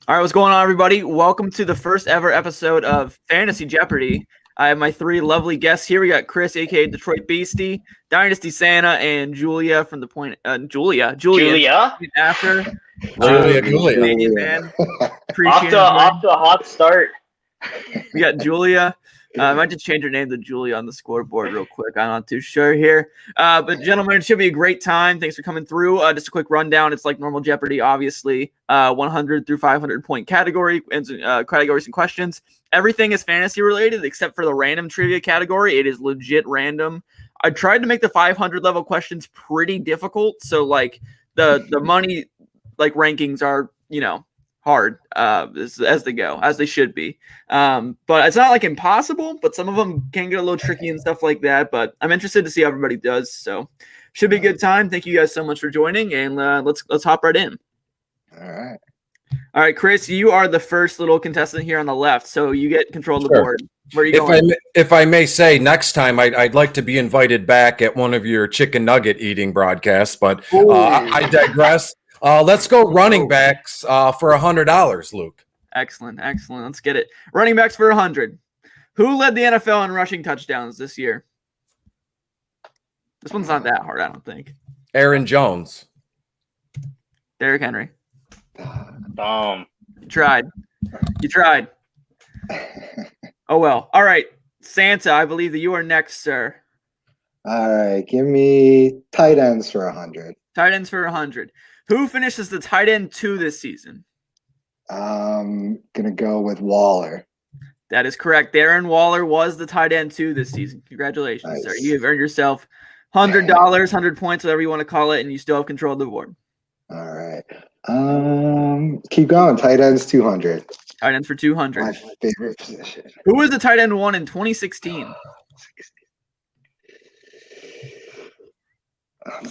All right, what's going on, everybody? Welcome to the first ever episode of Fantasy Jeopardy. I have my three lovely guests here. We got Chris, aka Detroit Beastie, Dynasty Santa, and Julia from the point. Julian after. Julia. Man. Appreciate off to a hot start. We got Julia. I might just change her name to Julia on the scoreboard real quick. I'm not too sure here. But gentlemen, it should be a great time. Thanks for coming through. Just a quick rundown. It's like normal Jeopardy, obviously. 100 through 500 point categories and questions. Everything is fantasy related except for the random trivia category. It is legit random. I tried to make the 500 level questions pretty difficult. So like the money like rankings are, hard as they go, as they should be. But it's not like impossible, but some of them can get a little tricky and stuff like that. But I'm interested to see how everybody does. So should be a good time. Thank you guys so much for joining, and let's hop right in. All right, Chris, you are the first little contestant here on the left, so you get control of the board. Where are you going? If I may say, next time I'd like to be invited back at one of your chicken nugget eating broadcasts, but I digress. Let's go running backs for $100, Luke. Excellent. Let's get it. Running backs for 100. Who led the NFL in rushing touchdowns this year? This one's not that hard, I don't think. Aaron Jones. Derrick Henry. You tried. Oh, well. All right. Santa, I believe that you are next, sir. All right. Give me tight ends for 100. Tight ends for 100. Who finishes the tight end 2 this season? I'm going to go with Waller. That is correct. Darren Waller was the tight end 2 this season. Congratulations, Nice. sir. You have earned yourself $100, 100 points, whatever you want to call it, and you still have control of the board. All right. Keep going. Tight ends 200. Tight ends for 200. My favorite position. Who was the tight end 1 in 2016?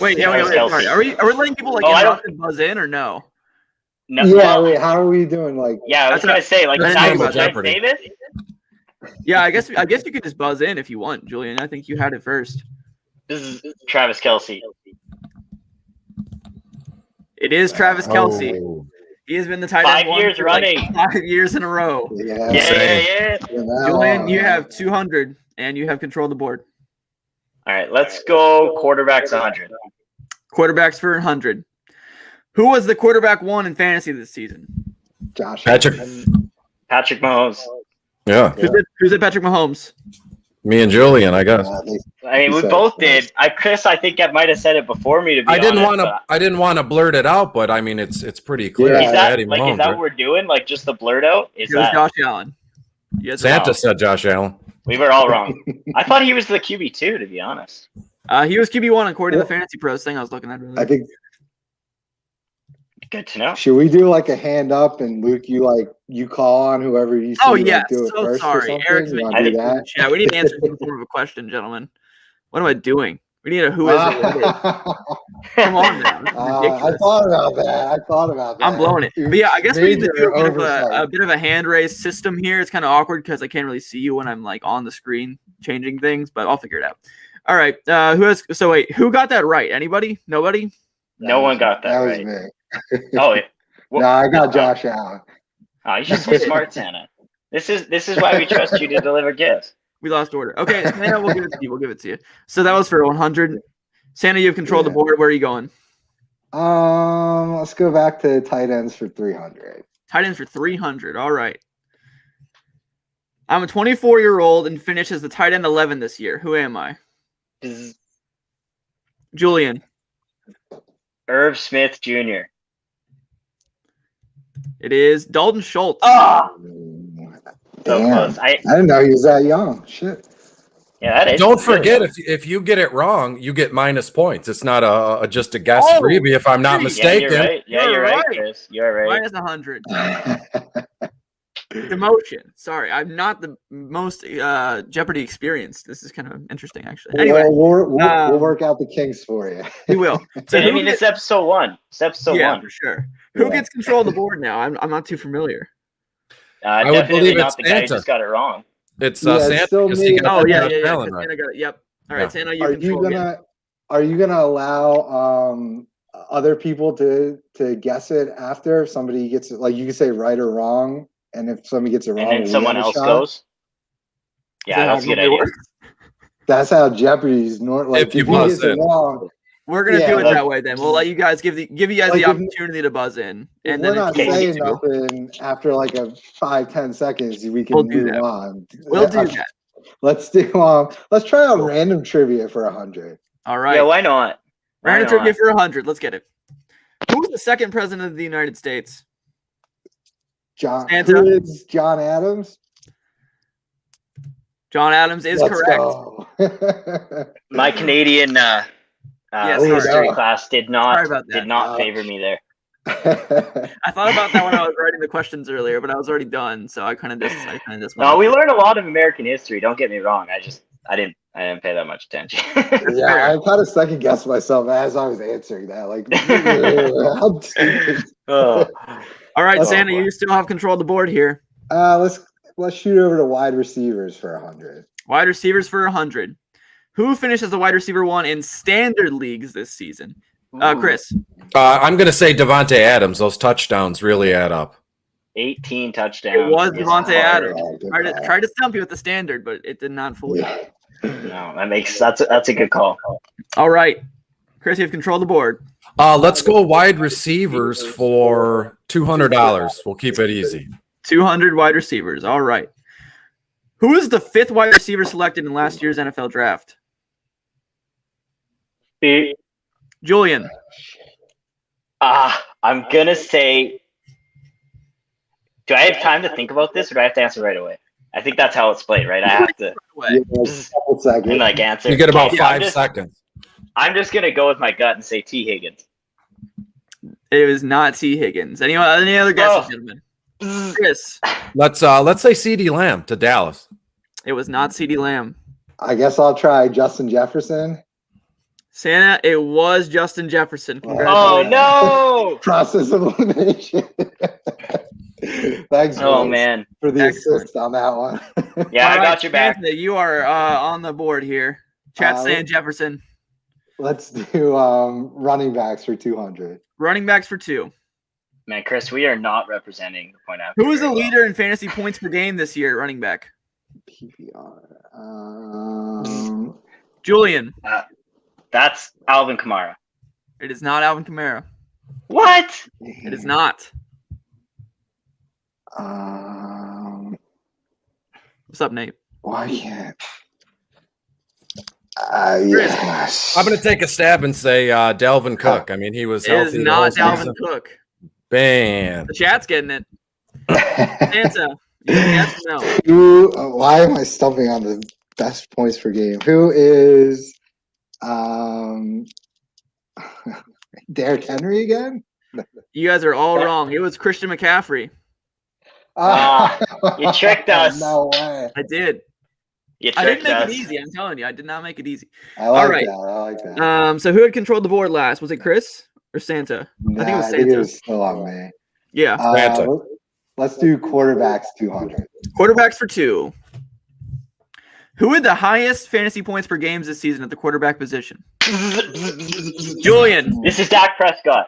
Wait, sorry. Are we letting people interrupt and buzz in or no? No. Yeah, wait, how are we doing? I was gonna say, David. Yeah, I guess you could just buzz in if you want, Julian. I think you had it first. This is Travis Kelce. It is Travis Kelce. He has been the tight end 5 years running. 5 years in a row. Yeah. Julian, you have 200, and you have control of the board. All right, let's go quarterbacks 100. Quarterbacks for 100. Who was the quarterback 1 in fantasy this season? Patrick Mahomes. Yeah. Who's at Patrick Mahomes? Me and Julian, I guess. I mean, we both did. Chris, I think I might have said it before me. I didn't want to blurt it out, but I mean, it's pretty clear. Is that what we're doing? Like just the blurt out? It was Josh Allen. Santa said Josh Allen. We were all wrong. I thought he was the QB2, to be honest. He was QB1 according to the Fantasy Pros thing I was looking at. I think. Good to know. Should we do a hand up and Luke, you call on whoever you see? Oh yeah, do it so first sorry. Eric's making that. Yeah, we need to answer some sort of a question, gentlemen. What am I doing? We need a who is it? Come on now. I thought about that. I'm blowing it. But yeah, I guess we need to do a bit of a hand raise system here. It's kind of awkward because I can't really see you when I'm on the screen changing things, but I'll figure it out. All right. Who got that right? Anybody? Nobody? No one got that right. Was me. Oh, yeah. No, I got Josh Allen. Oh, you're just so smart, Santa. This is why we trust you to deliver gifts. We lost order. Okay, Santa, we'll give it to you. So that was for 100. Santa, you have control of the board. Where are you going? Let's go back to tight ends for 300. Tight ends for 300. All right. I'm a 24-year-old and finished as the tight end 11 this year. Who am I? Julian. Irv Smith Jr. It is Dalton Schultz. Oh! So Damn. close. I didn't know he was that young. Shit. Yeah, that is. Don't forget, if you get it wrong, you get minus points. It's not just a guess freebie, if I'm not mistaken. You're right, Chris. You're right. Minus 100. Demotion. Sorry, I'm not the most Jeopardy experienced. This is kind of interesting, actually. Anyway, we'll work out the kinks for you. We will. So it's episode 1. It's episode 1. Yeah, for sure. Who gets control of the board now? I'm not too familiar. I would believe it's the guy who just got it wrong. It's Santa. Oh yeah. Santa got it. Yep. All right, Santa, you control. Are you gonna allow other people to guess it after. If somebody gets it, like you can say right or wrong, and if somebody gets it wrong, And then we someone have a else shot. goes. Is Yeah, that how that's a good it idea. works? That's how Jeopardy's like If you if he buzz gets it in. wrong. We're gonna Yeah, do it like- that way then. We'll let you guys give you guys Like the if- opportunity to buzz in, If and we're then not if you saying want to, nothing after like a 5-10 seconds, we can We'll do move that. on. we'll do that. Let's do let's try out random trivia for 100. All right. Yeah, why not? Why Random trivia not? for 100. Let's get it. Who was the second president of the United States? Santa. Who is John Adams? John Adams is Let's correct. go. My Canadian sorry. history No. class did Sorry about that. not favor me there. I thought about that when I was writing the questions earlier, but I was already done, so I kind of just went. No, we learned a lot of American history. Don't get me wrong. I didn't pay that much attention. Yeah, I kind of second guessed myself as I was answering that. Like, how stupid. Oh. All right, Oh, Santa, boy. you still have control of the board here. Let's shoot over to wide receivers for 100. Wide receivers for 100. Who finished as the wide receiver one in standard leagues this season? Chris. I'm going to say Devontae Adams. Those touchdowns really add up. 18 touchdowns. It was against Devontae Colorado. Adams. Tried to stump you with the standard, but it did not fool you. Yeah. No, that's a good call. All right. Chris, you have control of the board. Let's go wide receivers for $200. We'll keep it easy. 200 wide receivers. All right. Who is the fifth wide receiver selected in last year's NFL draft? Julian. I'm gonna say. Do I have time to think about this, or do I have to answer right away? I think that's how it's played, right? I have to Away. Couple seconds. like answer. You get about Okay, 5 seconds. I'm just gonna go with my gut and say T. Higgins. It was not T. Higgins. Any other guesses, gentlemen? Chris. Let's say CeeDee Lamb to Dallas. It was not CeeDee Lamb. I guess I'll try Justin Jefferson. Santa, it was Justin Jefferson. Oh Congratulations. no! Process of elimination. Thanks, Oh boys, man. for the Excellent. assist on that one. Yeah, All I right, got your back. Santa, you are on the board here. Chat saying Jefferson. Let's do running backs for 200. Running backs for 2. Man, Chris, we are not representing the point after. Who is the very well. leader in fantasy points per game this year, running back? PPR. Julian. That's Alvin Kamara. It is not Alvin Kamara. What? It is not. What's up, Nate? Why can't? Chris. Yes. I'm going to take a stab and say Dalvin Cook. I mean, he was It is healthy. not the whole Dalvin season. Cook. Bam. The chat's getting it. Santa. Yes or no? Why am I stumping on the best points per game? Who is Derrick Henry again? You guys are all wrong. It was Christian McCaffrey. You tricked us. No way. I did. You I didn't tricked make us. it easy. I'm telling you, I did not make it easy. I like right. that. I like that. So who had controlled the board last? Was it Chris or Santa? Nah, I think it was I think it Santa. was still on me. Yeah. Santa. Let's do quarterbacks 200. Quarterbacks for 2. Who had the highest fantasy points per games this season at the quarterback position? Julian. This is Dak Prescott.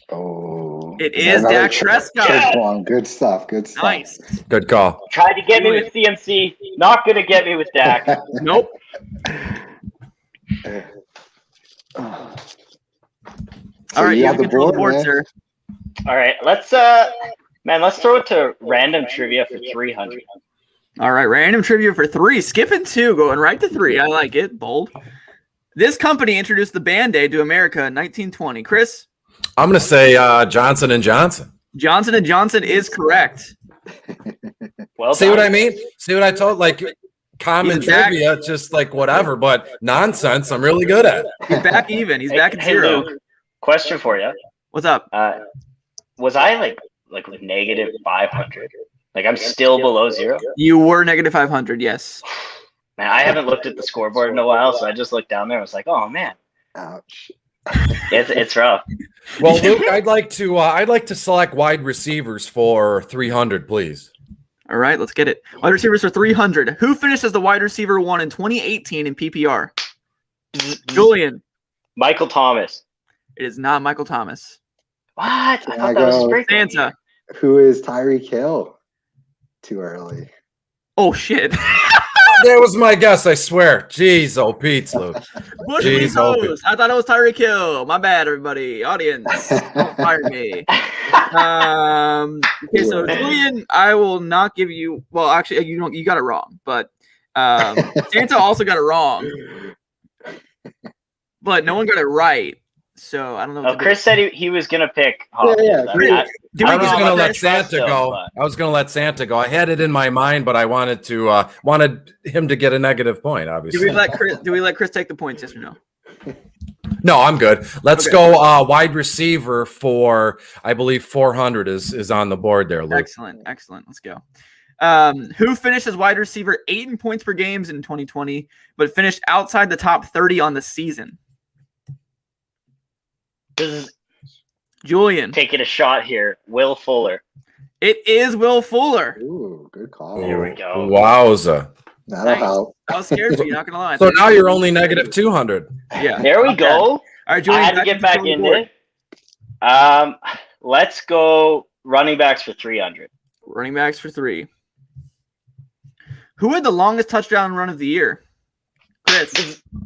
Oh, It is another Dak Prescott. trick one. Good stuff. Good stuff. Nice. Good call. Tried to get me with CMC. Not gonna get me with Dak. Nope. So All right, you you have have control of the board, man. sir. All right, let's throw it to random trivia for 300. All right, random trivia for 3. Skipping 2, going right to 3. I like it. Bold. This company introduced the Band-Aid to America in 1920. Chris? I'm going to say Johnson & Johnson. Johnson & Johnson is correct. Well, See what I mean? See what I told? Like common He's back. trivia, just like whatever, but nonsense, I'm really good at. He's back even. He's back at Hey, 0. Luke, question for you. What's up? Was I like negative 500? Like I'm still below 0? You were negative 500, yes. Man, I haven't looked at the scoreboard in a while, so I just looked down there and was like, oh man, Ouch. it's rough. Well, Luke, I'd like to select wide receivers for 300, please. All right, let's get it. Wide receivers for 300. Who finished as the wide receiver 1 in 2018 in PPR? Julian. Michael Thomas. It is not Michael Thomas. What? I Can thought I that was go? Sprinkle. Santa. Who is Tyreek Hill? Too early. Oh shit. That was my guess, I swear. Jeez, oh Pete's Lou. Bush Jeez, oh, Bezos. I thought it was Tyreek Hill. My bad, everybody. Audience. Don't fire me. Okay, so Julian, I will not give you. Well, actually, you got it wrong, but Santa also got it wrong, but no one got it right. So I don't know. What Oh, to do. Chris said he was gonna pick Hopkins. Yeah, I I was don't know going to about let that Santa trust go. him, I was going to let Santa go. I had it in my mind, but I wanted him to get a negative point. Do Obviously, we let Chris? Do we let Chris take the points? Yes or no? no, I'm good. Let's Okay. go wide receiver for I believe 400 is on the board there, Luke. Excellent. Let's go. Who finished as wide receiver 8 in points per games in 2020, but finished outside the top 30 on the season? This is Julian. taking a shot here. Will Fuller. It is Will Fuller. Ooh, good call. There we go. Wowza. That'll Nice. help. I was scared for you, not gonna lie. So now you're only negative 200. Yeah. There we Okay. go. All right, Julian. I had to get back in it. Let's go running backs for 300. Running backs for 3. Who had the longest touchdown run of the year?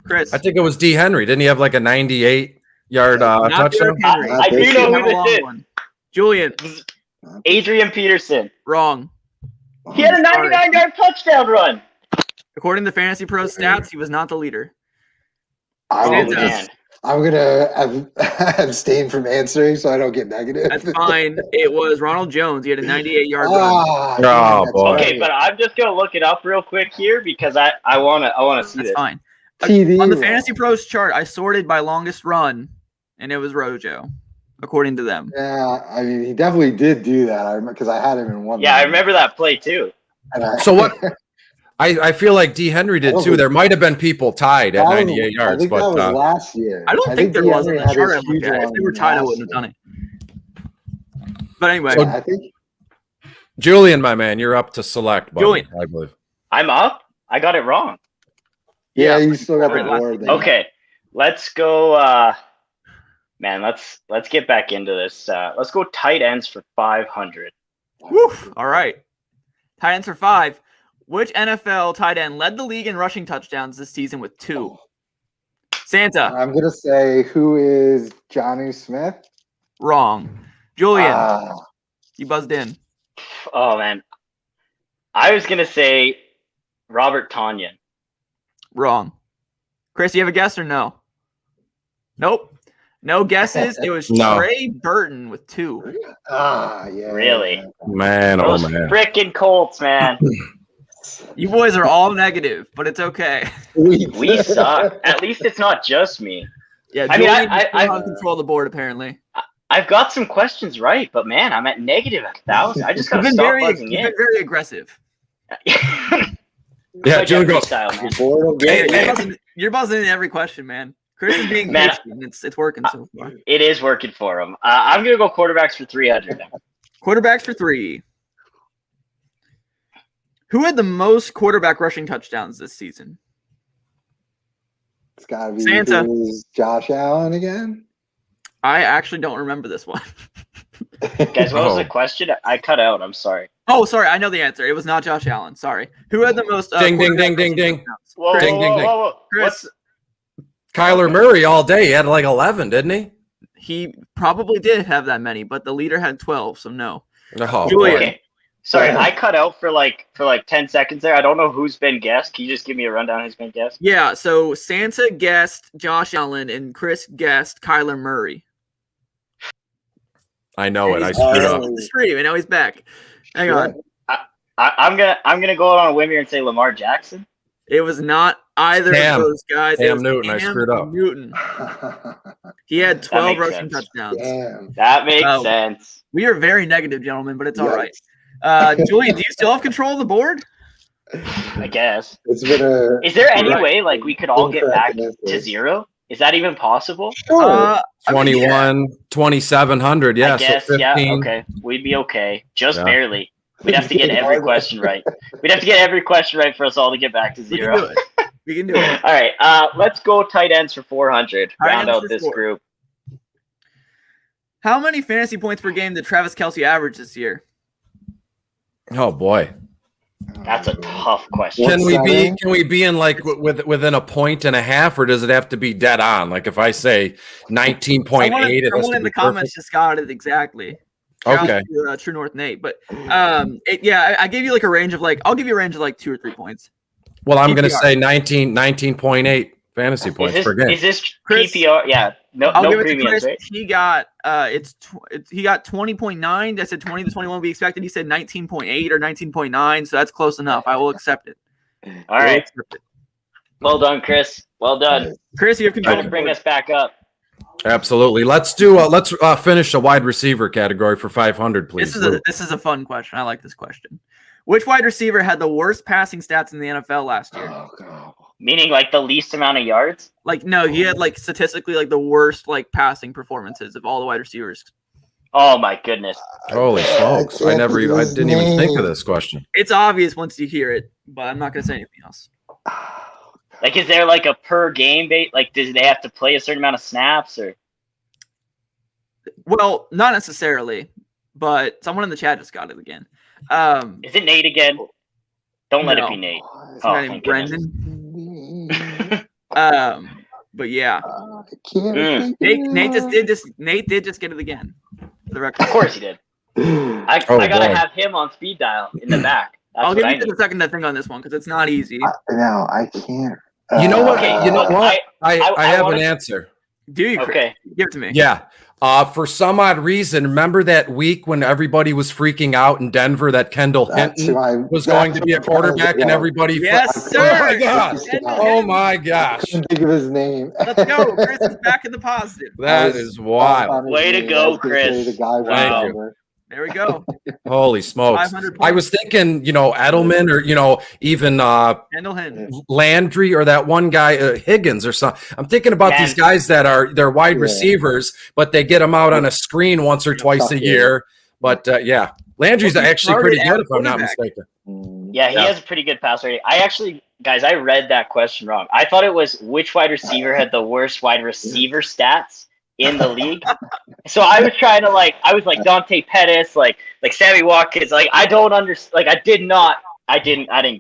Chris. I think it was D. Henry. Didn't he have like a 98-yard Not touchdown? Derrick Henry. I do know Not who a long this is. one. Julian. Adrian Peterson. Wrong. He had a 99-yard touchdown run. According to Fantasy Pro stats, he was not the leader. Oh, Santa. man. I'm gonna abstain from answering so I don't get negative. That's fine. It was Ronald Jones. He had a 98-yard run. Ah, Oh, that's boy. right. Okay, but I'm just gonna look it up real quick here because I wanna see That's this. fine. TD On the roll. Fantasy Pros chart, I sorted by longest run, and it was Rojo, according to them. Yeah, I mean, he definitely did do that. I remember because I had him in one. Yeah, I league. remember that play too. So what? I feel like D. Henry did too. There might have been people tied at 98 I yards, think that but was last year. I don't think there was on DeAndre the had chart I his looked huge at. If they were one tied, I last wouldn't have done year. it. But anyway, So- I think Julian, my man, you're up to select. Buddy, Julian. I believe. I'm up. I got it wrong. yeah, Yeah, you still got the last board there. Okay, let's go. Man, let's get back into this. Let's go tight ends for 500. woof. All right. Tight ends for 5. Which NFL tight end led the league in rushing touchdowns this season with 2? Santa. I'm gonna say who is Johnny Smith? Wrong. Julian. Ah, You buzzed in. Oh man, I was gonna say Robert Tonyan. Wrong. Chris, you have a guess or no? Nope. No guesses. It was No. Trey Burton with 2. yeah. Really? Man, oh Those man. frickin' Colts, man. You boys are all negative, but it's okay. We suck. At least it's not just me. Yeah, I mean, Julian I- is still I- on control of the board apparently. I've got some questions right, but man, I'm at negative 1,000. I just You've gotta been stop very, buzzing you've in. been very aggressive. Yeah, Like Julian every goes. style, man. The board will Yeah, get you're buzzing in every question, man. Chris is being Man, patient. It's working so far. It is working for him. I'm gonna go quarterbacks for 300 now. Quarterbacks for 3. Who had the most quarterback rushing touchdowns this season? It's gotta be Santa. who's Josh Allen again. I actually don't remember this one. Guys, what was Oh. the question? I cut out. I'm sorry. Oh, sorry. I know the answer. It was not Josh Allen. Sorry. Who had the most? Ding, ding, quarterback ding, ding, rushing ding. touchdowns? Whoa, Ding, ding, ding. Chris, What's Kyler Murray all day. He had like 11, didn't he? he probably did have that many, but the leader had 12, so no. Oh, Julian. boy. okay? Sorry, I cut out for like 10 seconds there. I don't know who's been guessed. Can you just give me a rundown who's been guessed? Yeah, so Santa guessed Josh Allen and Chris guessed Kyler Murray. I know it. I He's screwed missed up. the stream, and now he's back. Hang on. I'm gonna go out on a whim here and say Lamar Jackson. It was not either Cam. of those guys. It Cam was Newton, I Cam screwed up. Newton. He had 12 makes rushing sense. touchdowns. Damn. That makes Oh. sense. We are very negative, gentlemen, but it's all right. Yikes. Julian, do you still have control of the board? I guess. It's been a Is there any Right. way like we could all get back Incorrect to answers. 0? Is that even possible? sure. I mean, 21, 2,700. Yeah, I guess. so 15. Yeah. Okay. We'd be okay. Just Yeah. barely. We'd have to get every question right. We'd have to get every question right for us all to get back to We can 0. do it. We can do it. All right. Let's go tight ends for 400. Tight Round ends out for this 4. group. How many fantasy points per game did Travis Kelce average this year? Oh boy. That's a tough question. Can What's we be in like within a point and a half, or does it have to be dead on? Like if I say 19.8, it has someone to in be the comments perfect? just got it exactly. Okay. True North Nate, but I gave you like a range of like I'll give you a range of like 2 or 3 points. Well, I'm going to PPR. say 19.8 fantasy points per game. Is this Chris, PPR? Yeah, I'll no give it to premiums, Chris. right? He got he got 20.9. I said 20 to 21 we expected. He said 19.8 or 19.9, so that's close enough. I will accept it. All right. Well done, Chris. Well done. Chris, you have control. Trying to bring us back up. Absolutely. Let's finish the wide receiver category for 500, please. This is a fun question. I like this question. Which wide receiver had the worst passing stats in the NFL last year? Oh, God. Meaning like the least amount of yards? Like no, he had like statistically like the worst like passing performances of all the wide receivers. Oh my goodness. Holy smokes. I didn't even think of this question. It's obvious once you hear it, but I'm not going to say anything else. Like, is there like a per game bait? Like, does they have to play a certain amount of snaps or? Well, not necessarily, but someone in the chat just got it again. Is it Nate again? Don't let it be Nate. It's not even Brendan. But yeah, Nate did just get it again. For the record. Of course he did. I gotta have him on speed dial in the back. That's I'll give you a second to think on this one because it's not easy. No, I can't. You know what? Okay, You know what? I have wanna- an answer. Do you? Chris? Okay. Give it to me. Yeah. For some odd reason, remember that week when everybody was freaking out in Denver that Kendall Hinton was going to be a quarterback and everybody. Yes, sir. Oh my gosh. Oh my gosh. I couldn't think of his name. Let's go. Chris is back in the positive. That is wild. Way to go, Chris. The guy Thank wow. There we go. Holy smokes. 500 I was thinking, Edelman or, even Kendall Hinton. Landry or that one guy, Higgins or something. I'm thinking about these guys that they're wide receivers, but they get them out on a screen once or twice a year. But yeah, Landry's actually pretty good if I'm not mistaken. Yeah, he has a pretty good pass rating. Guys, I read that question wrong. I thought it was which wide receiver had the worst wide receiver stats in the league. So I was trying to I was like Dante Pettis, like Sammy Watkins. Like I don't understand. Like I didn't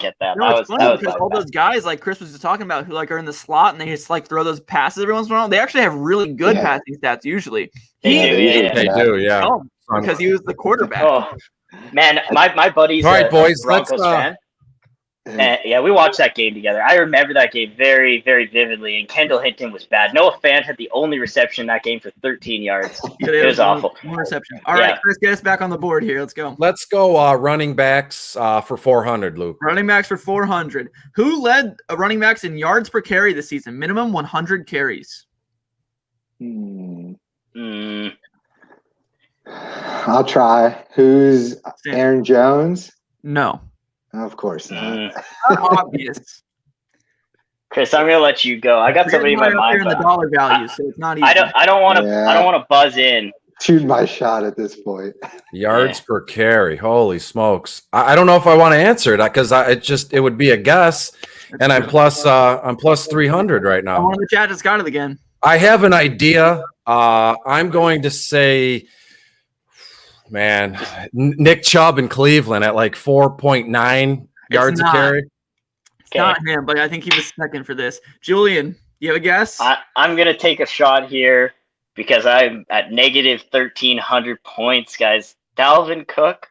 get that. No, it's funny because all those guys like Chris was just talking about who are in the slot and they just throw those passes every once in a while. They actually have really good passing stats usually. They do, yeah. Because he was the quarterback. Oh man, my buddy's all right, boys. Broncos fan. And, yeah, we watched that game together. I remember that game very, very vividly. And Kendall Hinton was bad. Noah Fant had the only reception in that game for 13 yards. It was awful. One reception. All right, Chris, get us back on the board here. Let's go. Let's go running backs for 400, Luke. Running backs for 400. Who led running backs in yards per carry this season? Minimum 100 carries. I'll try. Who's Aaron Jones? No. Of course not. Obvious. Chris, I'm gonna let you go. I got somebody in my mind. In the dollar value, so it's not easy. I don't want to buzz in. Shoot my shot at this point. Yards per carry. Holy smokes! I don't know if I want to answer it because it would be a guess, and I'm plus 300 right now. One of the chat just got it again. I have an idea. I'm going to say, man, Nick Chubb in Cleveland at 4.9 yards a carry. It's not him, but I think he was second for this. Julian, you have a guess? I'm going to take a shot here because I'm at negative 1,300 points, guys. Dalvin Cook?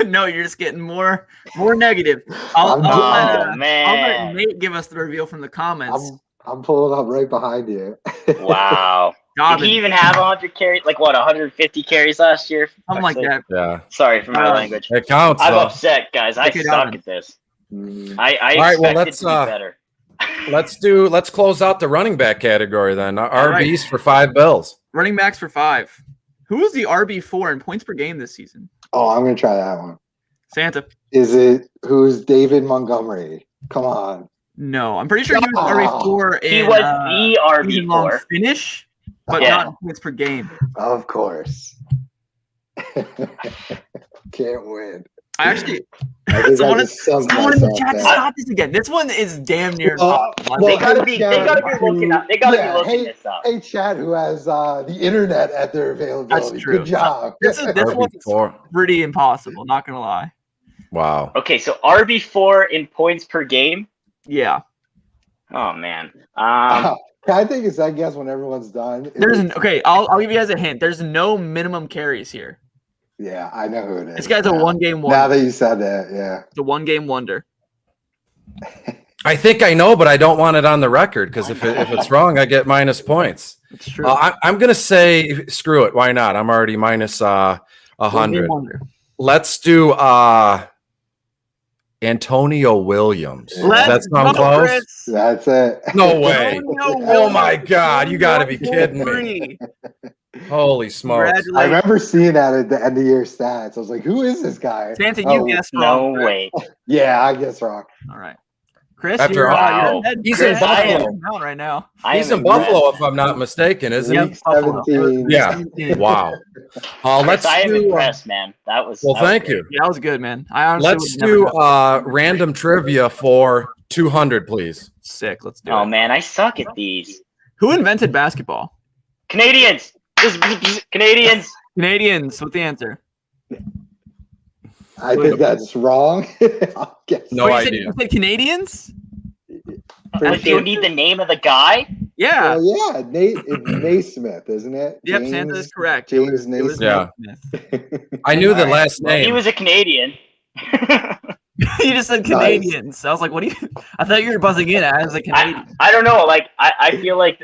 No, you're just getting more negative. I'll let Nate give us the reveal from the comments. I'm pulling up right behind you. Wow. Did he even have 100 carries? 150 carries last year? Something like that. Yeah. Sorry for my language. It counts. I'm upset, guys. I suck at this. I expected to be better. Let's close out the running back category then. RBs for 5 bills. Running backs for 5. Who was the RB4 in points per game this season? Oh, I'm gonna try that one. Santa. Who's David Montgomery? Come on. No, I'm pretty sure he was RB4 he was the RB4 finish, but not in points per game. Of course. Can't win. I I think Someone I just sunk in the myself chat, there. stop this again. This one is damn near impossible. They gotta hey, be Chad, looking up. They gotta be looking this up. Hey, Chad, who has the internet at their availability. That's true. Good job. This one's RB4. pretty impossible, not gonna lie. Wow. Okay, so RB4 in points per game. Yeah. Oh man. Can I take a second guess when everyone's done? I'll give you guys a hint. There's no minimum carries here. Yeah, I know who it is. This guy's a one-game Now wonder. that you said that, yeah. It's a one-game wonder. I think I know, but I don't want it on the record because if it's wrong, I get minus points. It's true. I'm gonna say screw it. Why not? I'm already minus 100. One-game wonder. Let's do Antonio Williams. Does that sound close? Chris. That's it. No way. Antonio Oh my Williams. God, you got to be kidding me. Holy smokes. Congratulations. I remember seeing that at the end of year stats. I was like, who is this guy? Santa, you Oh, guessed No wrong. way. Yeah, I guess wrong. All right. Chris, After you're wow. ahead. He's Chris, in I am Buffalo. out right now. He's in Buffalo, if I'm not mistaken, isn't Yep. Week Buffalo. 17. he? Yeah. 17. Wow. Let's Let's I am do. impressed, man. That was Well, that was thank great. you. Yeah, that was good, man. I honestly Let's would never do guessed. random trivia for 200, please. Sick. Let's do Oh it. man, I suck at these. Who invented basketball? Canadians. Canadians. Canadians. What's the answer? I think that's wrong. I'll guess. No you idea. You said Canadians? But you need the name of the guy? Yeah. Well, yeah, it's Naismith, isn't it? Yep, Santa is correct. James It was Yeah. Naismith. I knew the Alright. last Well, he name. was a Canadian. You just said Canadians. I was like, what do you? I thought you were buzzing in as a Canadian. I don't know. Like I feel like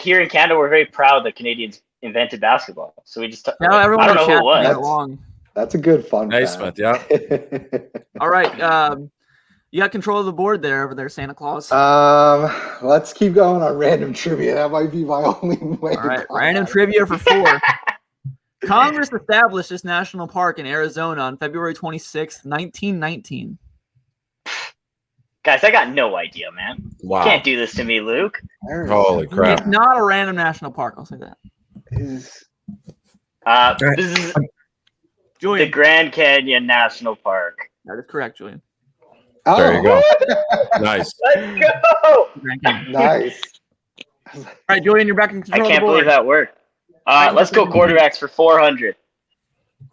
here in Canada we're very proud that Canadians invented basketball. So we just Now everyone I don't know in who chat it was. played along. That's a good fun Naismith, fact. yeah. All right. You got control of the board there over there, Santa Claus. Let's keep going on random trivia. That might be my only way. All right. Random trivia for 4. Congress established this national park in Arizona on February 26th, 1919. Guys, I got no idea, man. Wow. Can't do this to me, Luke. Holy crap. It's not a random national park. I'll say that. This is the Julian. Grand Canyon National Park. That is correct, Julian. Oh, There you go. Nice. Let's go! Grand Canyon. Nice. All right, Julian, you're back in I control of the can't board. believe that worked. Let's go quarterbacks for 400.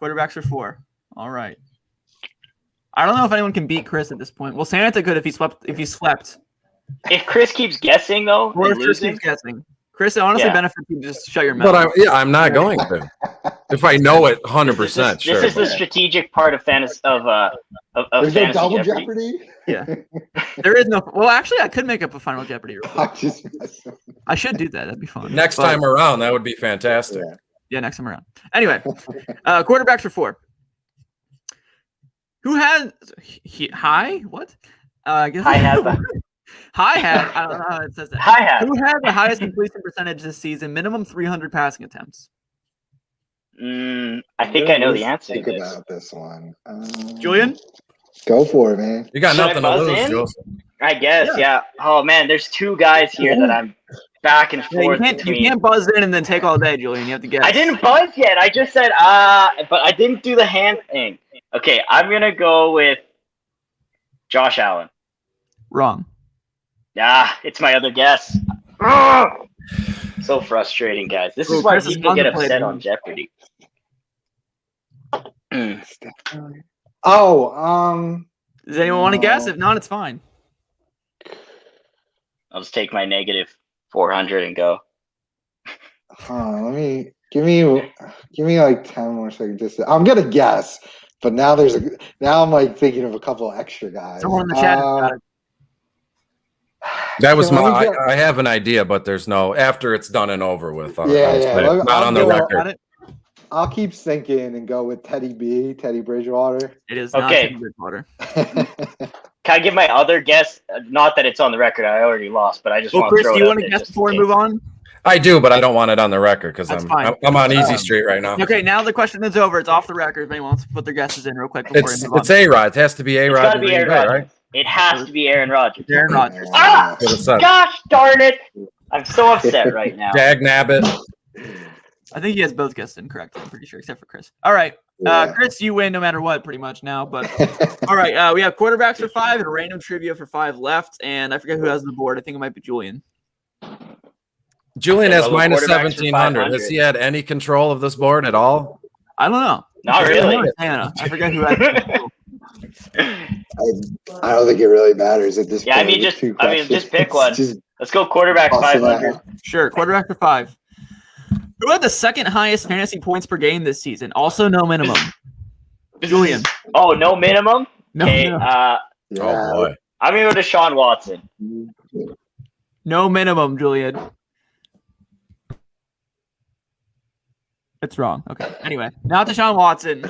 Quarterbacks for 4. All right. I don't know if anyone can beat Chris at this point. Well, Santa could if he slept. If Chris keeps guessing though, Or and if Chris losing, keeps guessing. Chris, it honestly Yeah. benefits you to just shut your mouth. But I'm not going to. If I know it 100%, sure. this is the strategic part of fantasy of There's no fantasy double Jeopardy. Jeopardy? There is no. Well, actually, I could make up a Final Jeopardy. Real quick. I just messed up. I should do that. That'd be fun. Next But- time around, that would be fantastic. Yeah. Yeah, next time around. Anyway, quarterbacks for 4. Who has high? What? I guess Hi hat. high hat. I don't know how it says that. Hi hat. Who had the highest completion percentage this season? Minimum 300 passing attempts. I think I know the answer to Think this. about this one. Julian? Go for it, man. You got Should I nothing to buzz lose, in? Joseph. I guess, yeah. Oh man, there's 2 guys here that I'm back and Yeah, you forth can't between. buzz in and then take all day, Julian. You have to guess. I didn't buzz yet. I just said but I didn't do the hand thing. Okay, I'm gonna go with Josh Allen. Wrong. It's my other guess. Ah! So frustrating, guys. This Well, is why Chris is people get contemplating. upset on Jeopardy. Oh, Does anyone want to guess? No. If not, it's fine. I'll just take my negative 400 and go. let me give me like 10 more seconds. I'm gonna guess, but now I'm like thinking of a couple of extra guys. Someone in the chat has got it. That was Can my. we get- I have an idea, but there's no after it's done and over with. Yeah, I'll yeah. say, I'll not on the go- Got record. it? I'll keep thinking and go with Teddy Bridgewater. It is not Okay. Teddy Bridgewater. Can I give my other guess? Not that it's on the record. I already lost, but I just Well, want Chris, to throw do it you out want to there guess just in before we case. move on? I do, but I don't want it on the record because That's I'm fine. I'm on easy street right now. Okay, now the question is over. It's off the record. If anyone wants to put their guesses in real quick before we move on. It's A-Rod. It has to be It's A-Rod. got to to be Green Aaron Bay, Rodgers. right? It has to be Aaron Rodgers. Aaron Rodgers. Ah! Good assumption. Gosh darn it! I'm so upset right now. Dag Nabbit. I think he has both guessed incorrect. I'm pretty sure, except for Chris. All right. Chris, you win no matter what, pretty much now. But all right, we have quarterbacks for 5 and random trivia for 5 left. And I forget who has the board. I think it might be Julian. Julian has minus quarterbacks for 1,700. Has he had any control of this board at all? I don't know. Not really. I forget who has the I don't think it really matters at this Yeah, point. I mean, just pick one. Let's go quarterback toss it 500. out. Sure, quarterback for 5. Who had the second highest fantasy points per game this season? Also, no minimum. Julian. Oh, no minimum? No, Okay, no. Oh boy. I'm going to go to Deshaun Watson. No minimum, Julian. It's wrong. Okay. Anyway, not Deshaun Watson.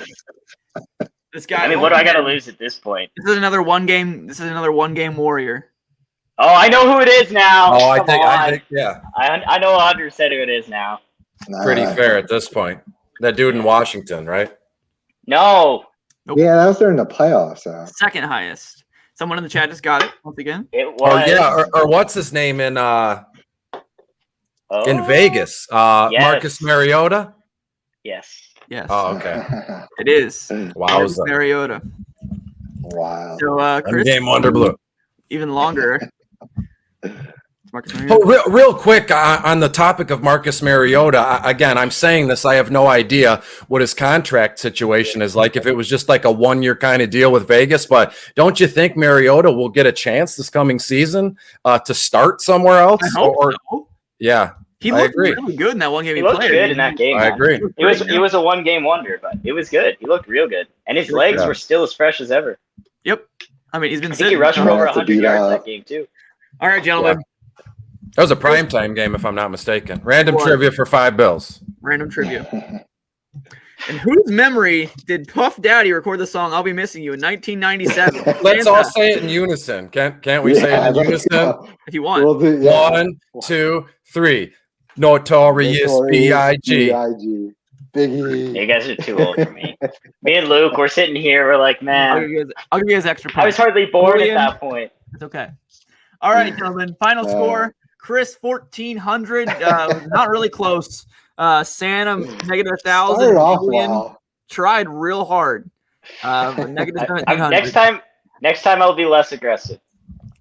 This guy. I mean, what do I got to lose at this point? This is another one game. This is another one-game warrior. Oh, I know who it is now. Oh, I Come think, on. yeah, I know 100% who it is now. pretty fair at this point. That dude in Washington, right? No, Yeah, that was during the playoffs. Second highest. Someone in the chat just got it once again. it Or was. yeah, or what's his name in Oh, Vegas? Marcus Mariota. Yes. Yes. Oh, okay. It is. Marcus Wowza. Mariota. Wow. So, Chris, Game Wonder Blue. even longer. Marcus Oh, Mariota. real quick on the topic of Marcus Mariota. Again, I'm saying this. I have no idea what his contract situation is like. If it was just like a 1-year kind of deal with Vegas, but don't you think Mariota will get a chance this coming season to start somewhere else? I hope so. Yeah, He I looked agree. really good in that one game He he looked played. good in that game. I man. agree. It was a 1-game wonder, but it was good. He looked real good, and his legs Yeah. were still as fresh as ever. Yep. I mean, he's been I think he sitting. rushed for Gonna over have to 100 beat yards out. that game too. All right, gentlemen. That was a primetime game, if I'm not mistaken. Random What? trivia for $5. Random trivia. In whose memory did Puff Daddy record the song "I'll Be Missing You" in 1997? Let's all Santa, say it in unison. Can't we say it in let's unison? go. if you want. We'll do, yeah. 1, 2, 3. Notorious B.I.G. B.I.G. Biggie. You guys are too old for me. Me and Luke, we're sitting here. We're like, I'll man, give you guys extra I was points. hardly born Julian. at that point. It's okay. All right, gentlemen. Final score: Chris 1,400. Not really close. Santa negative 1,000. Started off Julian well. tried real hard. But negative 1,700. Next time I'll be less aggressive.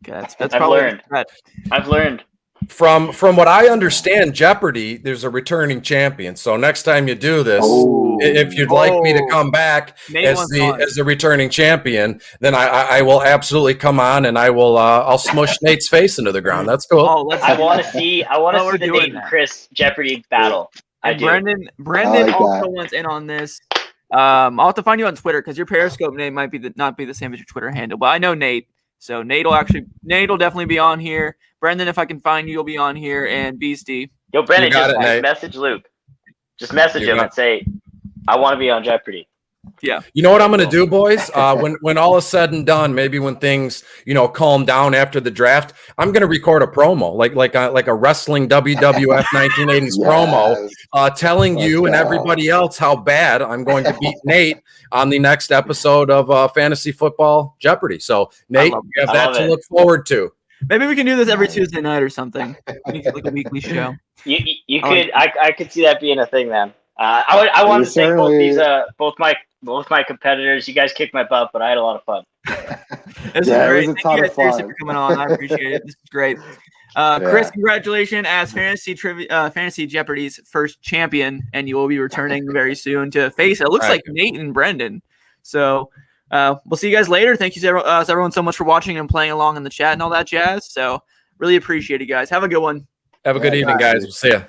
Okay, that's I've probably learned. right. I've learned. From what I understand, Jeopardy, there's a returning champion. So next time you do this, Oh. if you'd like me to Oh. come back Nate as wants on. the returning champion, then I will absolutely come on and I will I'll smush Nate's face into the ground. That's cool. Oh, let's. I want to see. I want Oh, to we're see the doing Nate and that. Chris Jeopardy battle. I And do. Brendan I like also that. wants in on this. I'll have to find you on Twitter because your Periscope name might be not be the same as your Twitter handle. But I know Nate, so Nate will definitely be on here. Brendan, if I can find you, you'll be on here, and Beastie. Yo, Brendan, You got just it, Nate. message Luke. Just message You him got and say, I want to be on Jeopardy. Yeah. You know what I'm going to do, boys? When all is said and done, maybe when things calm down after the draft, I'm going to record a promo like a wrestling WWF 1980s promo, telling Let's you and go. everybody else how bad I'm going to beat Nate on the next episode of Fantasy Football Jeopardy. So Nate, love you have I that love to it. look forward to. Maybe we can do this every Tuesday night or something. Like a weekly show. You Oh, could. I could see that being a thing, man. I wanted You to thank both certainly- these both my competitors. You guys kicked my butt, but I had a lot of fun. This Yeah, is it great. was a Thank ton you of guys seriously fun. for coming on. I appreciate it. This is great. Chris, congratulations as Fantasy Jeopardy's first champion, and you will be returning very soon to face. It looks like Nate and Brendan. So we'll see you guys later. Thank you everyone so much for watching and playing along in the chat and all that jazz. So really appreciate it, guys. Have a good one. Have a good evening, guys. We'll see you.